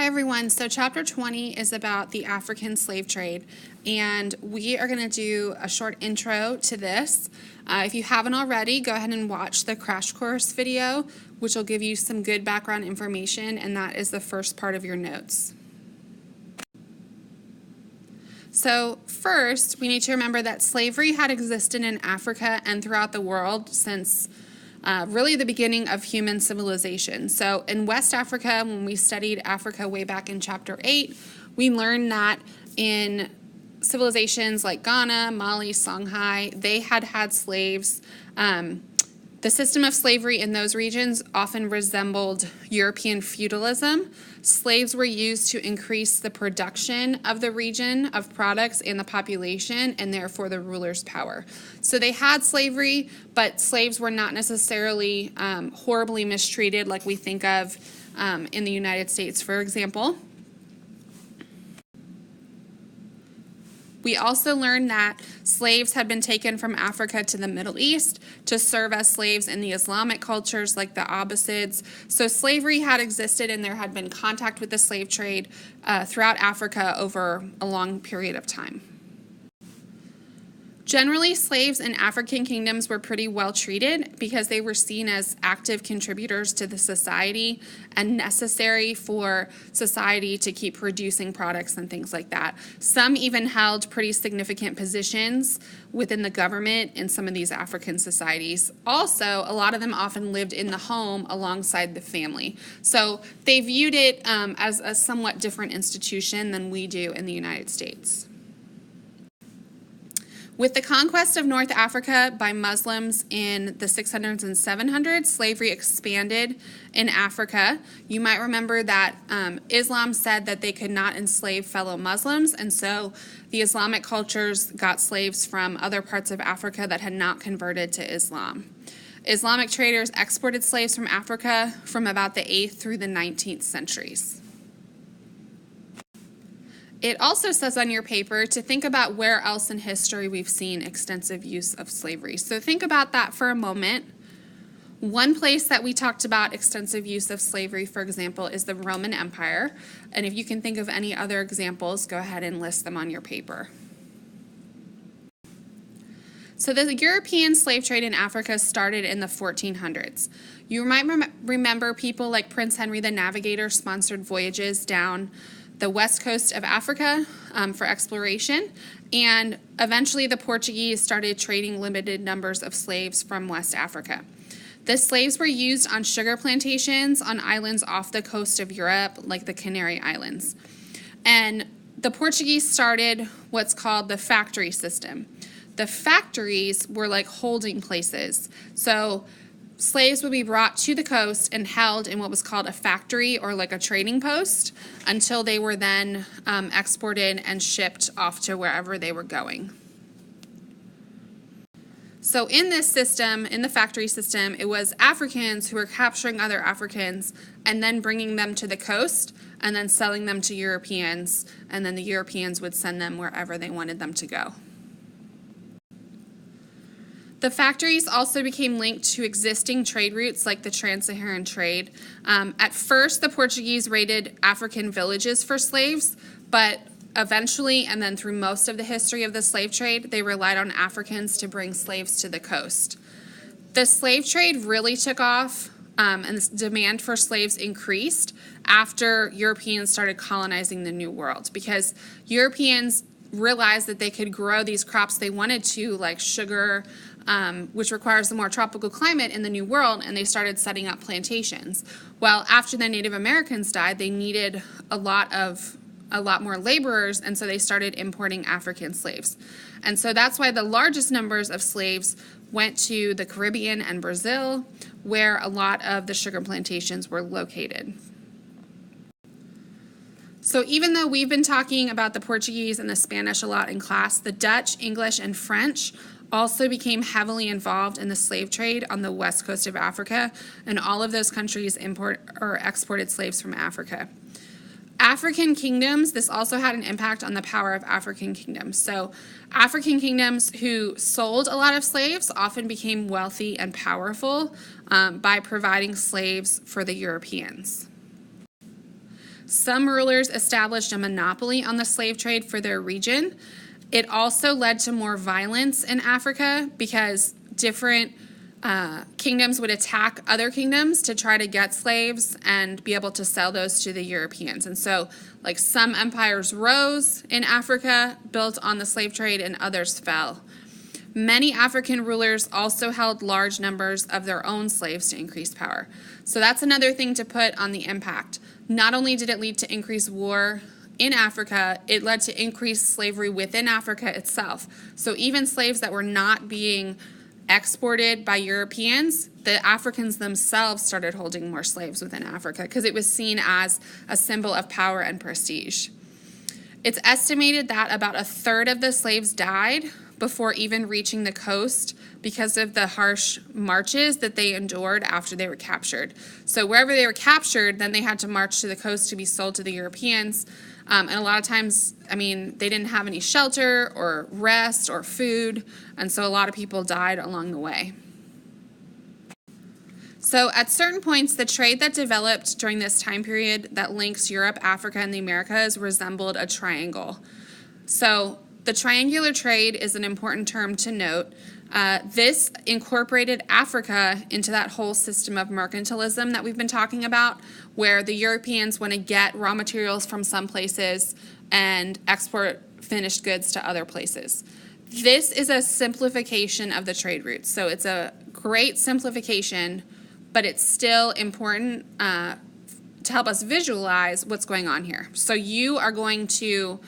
everyone. So chapter 20 is about the African slave trade, and we are going to do a short intro to this. If you haven't already, go ahead and watch the crash course video, which will give you some good background information, and that is the first part of your notes. So first, we need to remember that slavery had existed in Africa and throughout the world since really the beginning of human civilization. So in West Africa, when we studied Africa way back in chapter 8, we learned that in civilizations like Ghana, Mali, Songhai, they had slaves. The system of slavery in those regions often resembled European feudalism. Slaves were used to increase the production of the region of products and the population, and therefore the ruler's power. So they had slavery, but slaves were not necessarily horribly mistreated like we think of in the United States, for example. We also learned that slaves had been taken from Africa to the Middle East to serve as slaves in the Islamic cultures like the Abbasids. So slavery had existed and there had been contact with the slave trade throughout Africa over a long period of time. Generally, slaves in African kingdoms were pretty well treated because they were seen as active contributors to the society and necessary for society to keep producing products and things like that. Some even held pretty significant positions within the government in some of these African societies. Also, a lot of them often lived in the home alongside the family. So they viewed it as a somewhat different institution than we do in the United States. With the conquest of North Africa by Muslims in the 600s and 700s, slavery expanded in Africa. You might remember that Islam said that they could not enslave fellow Muslims, and so the Islamic cultures got slaves from other parts of Africa that had not converted to Islam. Islamic traders exported slaves from Africa from about the 8th through the 19th centuries. It also says on your paper to think about where else in history we've seen extensive use of slavery. So think about that for a moment. One place that we talked about extensive use of slavery, for example, is the Roman Empire. And if you can think of any other examples, go ahead and list them on your paper. So the European slave trade in Africa started in the 1400s. You might remember people like Prince Henry the Navigator sponsored voyages down the west coast of Africa for exploration, and eventually the Portuguese started trading limited numbers of slaves from West Africa. The slaves were used on sugar plantations on islands off the coast of Europe, like the Canary Islands. And the Portuguese started what's called the factory system. The factories were like holding places. So slaves would be brought to the coast and held in what was called a factory or like a trading post until they were then exported and shipped off to wherever they were going. So in this system, in the factory system, it was Africans who were capturing other Africans and then bringing them to the coast and then selling them to Europeans, and then the Europeans would send them wherever they wanted them to go. The factories also became linked to existing trade routes like the trans-Saharan trade. At first, the Portuguese raided African villages for slaves, but eventually, and then through most of the history of the slave trade, they relied on Africans to bring slaves to the coast. The slave trade really took off, and the demand for slaves increased after Europeans started colonizing the New World, because Europeans realized that they could grow these crops they wanted to, like sugar, which requires a more tropical climate in the New World, and they started setting up plantations. Well, after the Native Americans died, they needed a lot more laborers, and so they started importing African slaves. And so that's why the largest numbers of slaves went to the Caribbean and Brazil, where a lot of the sugar plantations were located. So even though we've been talking about the Portuguese and the Spanish a lot in class, the Dutch, English, and French also became heavily involved in the slave trade on the west coast of Africa, and all of those countries exported slaves from Africa. African kingdoms, this also had an impact on the power of African kingdoms. So African kingdoms who sold a lot of slaves often became wealthy and powerful by providing slaves for the Europeans. Some rulers established a monopoly on the slave trade for their region. It also led to more violence in Africa because different kingdoms would attack other kingdoms to try to get slaves and be able to sell those to the Europeans. And so, like, some empires rose in Africa, built on the slave trade, and others fell. Many African rulers also held large numbers of their own slaves to increase power. So that's another thing to put on the impact. Not only did it lead to increased war in Africa, it led to increased slavery within Africa itself. So even slaves that were not being exported by Europeans, the Africans themselves started holding more slaves within Africa because it was seen as a symbol of power and prestige. It's estimated that about a third of the slaves died before even reaching the coast because of the harsh marches that they endured after they were captured. So wherever they were captured, then they had to march to the coast to be sold to the Europeans. And a lot of times, they didn't have any shelter or rest or food, and so a lot of people died along the way. So at certain points, the trade that developed during this time period that links Europe, Africa, and the Americas resembled a triangle. So the triangular trade is an important term to note. This incorporated Africa into that whole system of mercantilism that we've been talking about, where the Europeans want to get raw materials from some places and export finished goods to other places. This is a simplification of the trade routes. So it's a great simplification, but it's still important to help us visualize what's going on here. So you are going to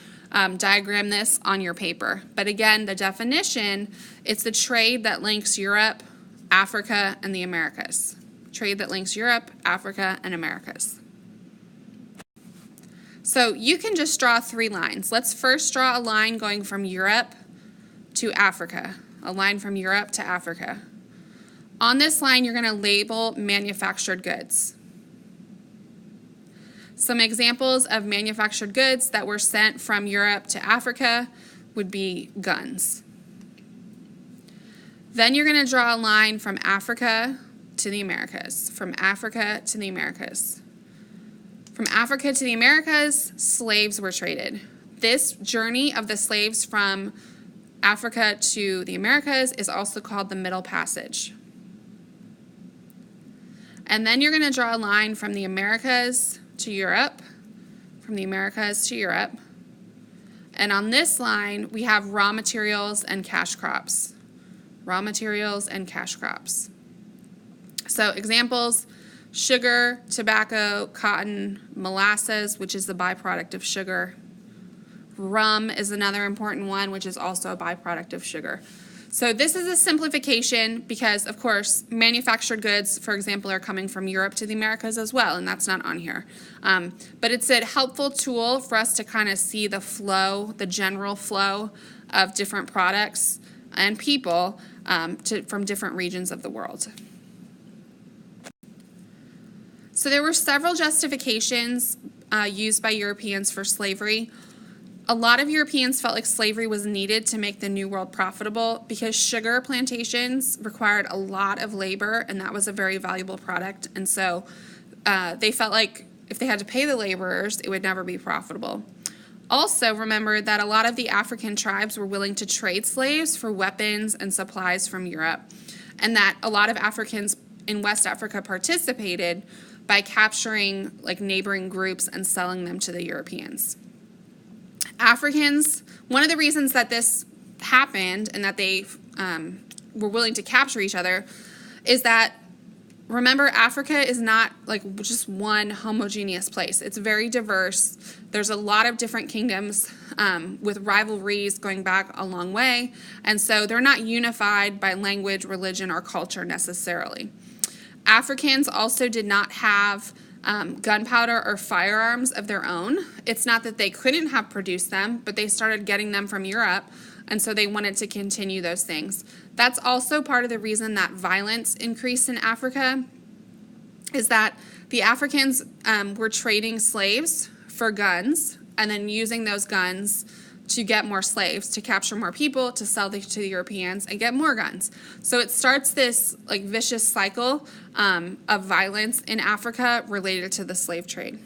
diagram this on your paper. But again, the definition, it's the trade that links Europe, Africa, and the Americas. Trade that links Europe, Africa, and Americas. So you can just draw 3 lines. Let's first draw a line going from Europe to Africa. A line from Europe to Africa. On this line, you're going to label manufactured goods. Some examples of manufactured goods that were sent from Europe to Africa would be guns. Then you're going to draw a line from Africa to the Americas. From Africa to the Americas. From Africa to the Americas, slaves were traded. This journey of the slaves from Africa to the Americas is also called the Middle Passage. And then you're going to draw a line from the Americas to Europe, from the Americas to Europe. And on this line, we have raw materials and cash crops. Raw materials and cash crops. So examples, sugar, tobacco, cotton, molasses, which is the byproduct of sugar. Rum is another important one, which is also a byproduct of sugar. So this is a simplification because, of course, manufactured goods, for example, are coming from Europe to the Americas as well, and that's not on here. But it's a helpful tool for us to kind of see the flow, the general flow of different products and people from different regions of the world. So there were several justifications used by Europeans for slavery. A lot of Europeans felt like slavery was needed to make the New World profitable because sugar plantations required a lot of labor, and that was a very valuable product. And so they felt like if they had to pay the laborers, it would never be profitable. Also, remember that a lot of the African tribes were willing to trade slaves for weapons and supplies from Europe, and that a lot of Africans in West Africa participated by capturing neighboring groups and selling them to the Europeans. Africans, one of the reasons that this happened and that they were willing to capture each other is that, remember, Africa is not just one homogeneous place. It's very diverse. There's a lot of different kingdoms with rivalries going back a long way, and so they're not unified by language, religion, or culture necessarily. Africans also did not have gunpowder or firearms of their own. It's not that they couldn't have produced them, but they started getting them from Europe, and so they wanted to continue those things. That's also part of the reason that violence increased in Africa, is that the Africans were trading slaves for guns and then using those guns to get more slaves, to capture more people, to sell to the Europeans, and get more guns. So it starts this vicious cycle of violence in Africa related to the slave trade.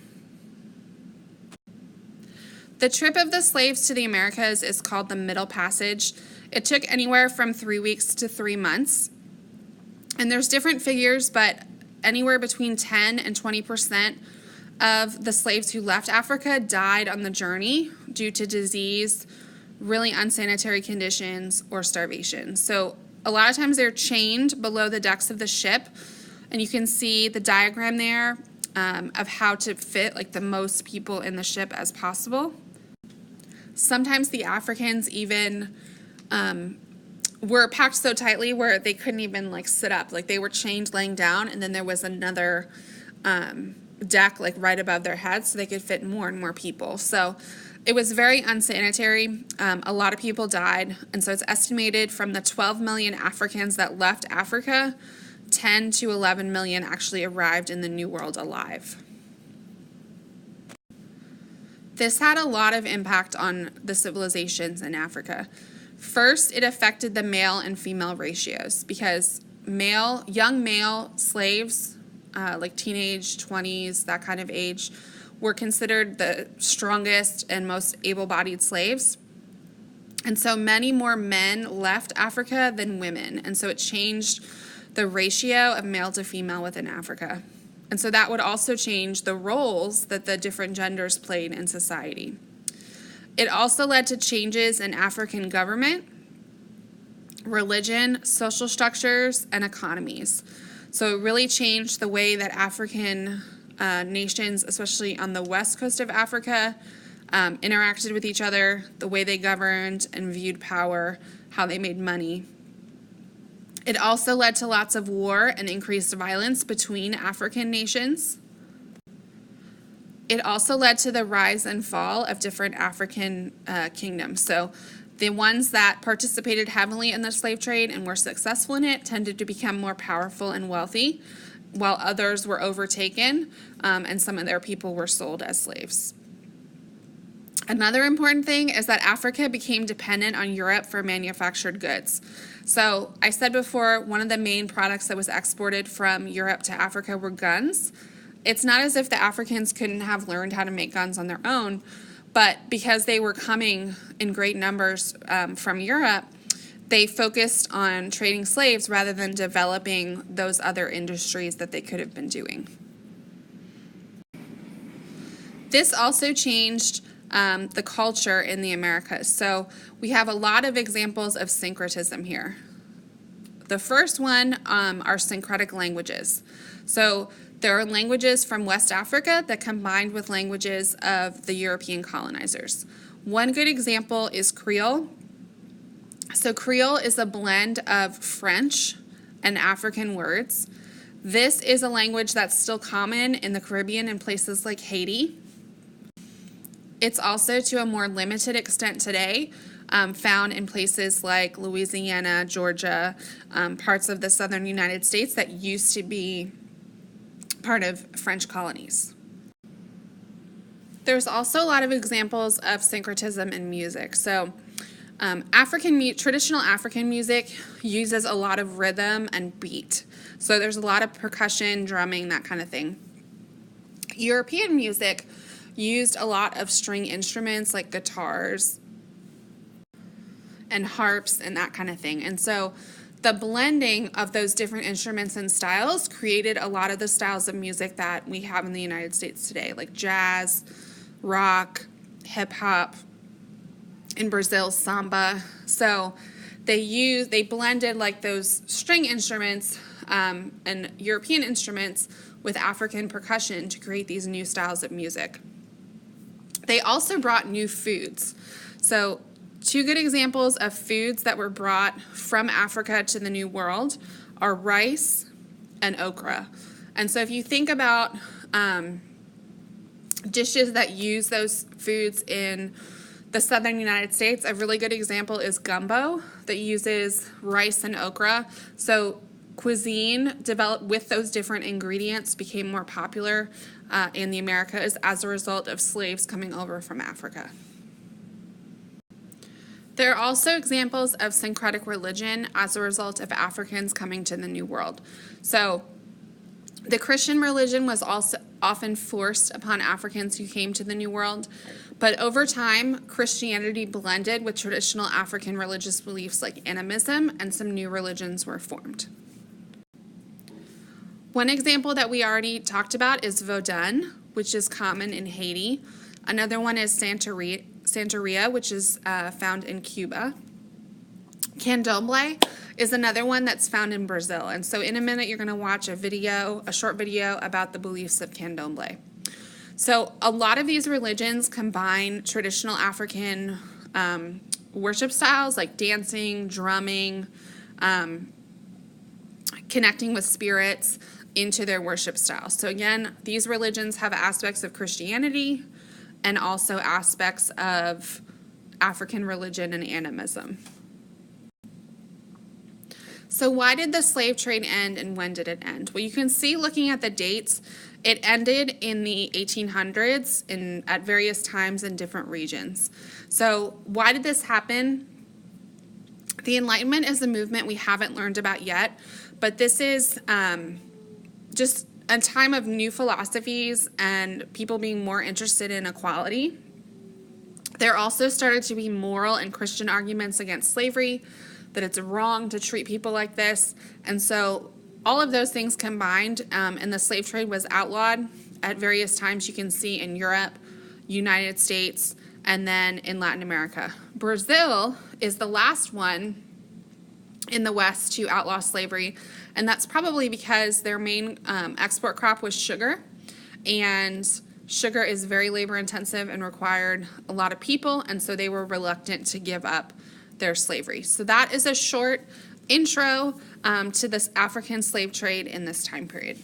The trip of the slaves to the Americas is called the Middle Passage. It took anywhere from 3 weeks to 3 months. And there's different figures, but anywhere between 10 and 20% of the slaves who left Africa died on the journey due to disease, really unsanitary conditions, or starvation. So a lot of times they're chained below the decks of the ship, and you can see the diagram there of how to fit like the most people in the ship as possible. Sometimes the Africans even were packed so tightly where they couldn't even like sit up, like they were chained laying down, and then there was another deck like right above their heads so they could fit more and more people. So it was very unsanitary. A lot of people died, and so it's estimated from the 12 million Africans that left Africa, 10 to 11 million actually arrived in the New World alive. This had a lot of impact on the civilizations in Africa. First, it affected the male and female ratios because young male slaves, like teenage, 20s, that kind of age, were considered the strongest and most able-bodied slaves. And so many more men left Africa than women. And so it changed the ratio of male to female within Africa. And so that would also change the roles that the different genders played in society. It also led to changes in African government, religion, social structures, and economies. So it really changed the way that African nations, especially on the west coast of Africa, interacted with each other, the way they governed and viewed power, how they made money. It also led to lots of war and increased violence between African nations. It also led to the rise and fall of different African kingdoms. So the ones that participated heavily in the slave trade and were successful in it tended to become more powerful and wealthy, while others were overtaken and some of their people were sold as slaves. Another important thing is that Africa became dependent on Europe for manufactured goods. So I said before, one of the main products that was exported from Europe to Africa were guns. It's not as if the Africans couldn't have learned how to make guns on their own, but because they were coming in great numbers from Europe, they focused on trading slaves rather than developing those other industries that they could have been doing. This also changed the culture in the Americas. So we have a lot of examples of syncretism here. The first one are syncretic languages. So there are languages from West Africa that combined with languages of the European colonizers. One good example is Creole. So Creole is a blend of French and African words. This is a language that's still common in the Caribbean and places like Haiti. It's also, to a more limited extent today, found in places like Louisiana, Georgia, parts of the southern United States that used to be part of French colonies. There's also a lot of examples of syncretism in music. So traditional African music uses a lot of rhythm and beat. So there's a lot of percussion, drumming, that kind of thing. European music used a lot of string instruments like guitars and harps and that kind of thing. And so the blending of those different instruments and styles created a lot of the styles of music that we have in the United States today, like jazz, rock, hip hop, in Brazil, samba. So they blended like those string instruments and European instruments with African percussion to create these new styles of music. They also brought new foods. So two good examples of foods that were brought from Africa to the New World are rice and okra. And so if you think about dishes that use those foods in the southern United States, a really good example is gumbo that uses rice and okra. So cuisine developed with those different ingredients became more popular in the Americas as a result of slaves coming over from Africa. There are also examples of syncretic religion as a result of Africans coming to the New World. So The Christian religion was also often forced upon Africans who came to the New World, but over time, Christianity blended with traditional African religious beliefs like animism, and some new religions were formed. One example that we already talked about is Vodun, which is common in Haiti. Another one is Santeria, which is found in Cuba. Candomblé is another one that's found in Brazil. And so in a minute, you're going to watch a short video about the beliefs of Candomblé. So a lot of these religions combine traditional African worship styles like dancing, drumming, connecting with spirits into their worship style. So again, these religions have aspects of Christianity and also aspects of African religion and animism. So why did the slave trade end, and when did it end? Well, you can see looking at the dates, it ended in the 1800s at various times in different regions. So why did this happen? The Enlightenment is a movement we haven't learned about yet, but this is just a time of new philosophies and people being more interested in equality. There also started to be moral and Christian arguments against slavery, that it's wrong to treat people like this. And so all of those things combined, and the slave trade was outlawed at various times you can see in Europe, United States, and then in Latin America. Brazil is the last one in the West to outlaw slavery, and that's probably because their main export crop was sugar, and sugar is very labor intensive and required a lot of people, and so they were reluctant to give up their slavery. So that is a short intro to this African slave trade in this time period.